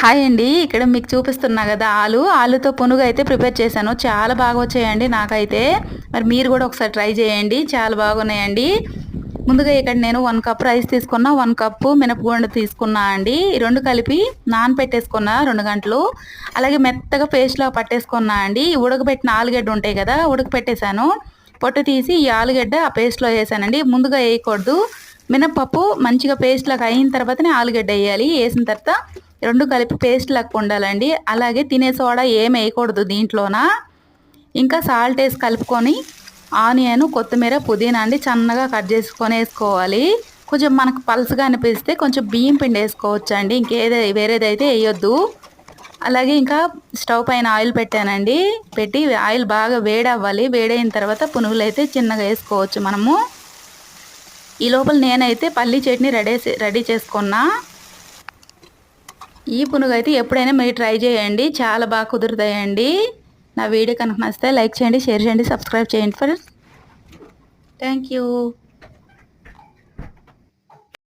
Hi అండి. ఇక్కడ మీకు చూపిస్తున్నా కదా ఆలుతో పునుగు అయితే ప్రిపేర్ చేశాను. చాలా బాగా వచ్చాయండి నాకైతే. మరి మీరు కూడా ఒకసారి ట్రై చేయండి. చాలా బాగున్నాయండి. ముందుగా ఇక్కడ నేను 1 కప్ రైస్ తీసుకున్నా, 1 కప్పు మినపగుండ తీసుకున్నా అండి. ఈ 2 కలిపి నానపెట్టేసుకున్నా 2 గంటలు. అలాగే మెత్తగా పేస్ట్‌లా పట్టేసుకున్నా అండి. ఉడకబెట్టిన ఆలుగడ్డ ఉంటాయి కదా, ఉడకపెట్టేశాను. పొట్టు తీసి ఈ ఆలుగడ్డ ఆ పేస్ట్‌లో వేసానండి. ముందుగా వేయకూడదు. మినపప్పు మంచిగా పేస్ట్ లాగా అయిన తర్వాతనే ఆలుగడ్డ వేయాలి. వేసిన తర్వాత 2 కలిపి పేస్ట్ లాగా ఉండాలండి. అలాగే తినే సోడా ఏమి వేయకూడదు దీంట్లోన. ఇంకా సాల్ట్ వేసి కలుపుకొని ఆనియన్, కొత్తిమీర, పుదీనా అండి సన్నగా కట్ చేసుకొని వేసుకోవాలి. కొంచెం మనకు పలుసగా అనిపిస్తే కొంచెం బియ్యం పిండి వేసుకోవచ్చండి. వేరేదైతే వేయొద్దు. అలాగే ఇంకా స్టవ్ పైన ఆయిల్ పెట్టానండి. పెట్టి ఆయిల్ బాగా వేడవ్వాలి. వేడైన తర్వాత పునుగులు అయితే చిన్నగా వేసుకోవచ్చు మనము. ఈ లోపల నేనైతే పల్లీ చట్నీ రెడీ చేసుకున్నా. ఈ పునుగు అయితే ఎప్పుడైనా మీరు ట్రై చేయండి. చాలా బాగా కుదురుతాయండి. నా వీడియో కనుక నచ్చితే లైక్ చేయండి, షేర్ చేయండి, సబ్స్క్రైబ్ చేయండి ఫ్రెండ్స్. Thank you.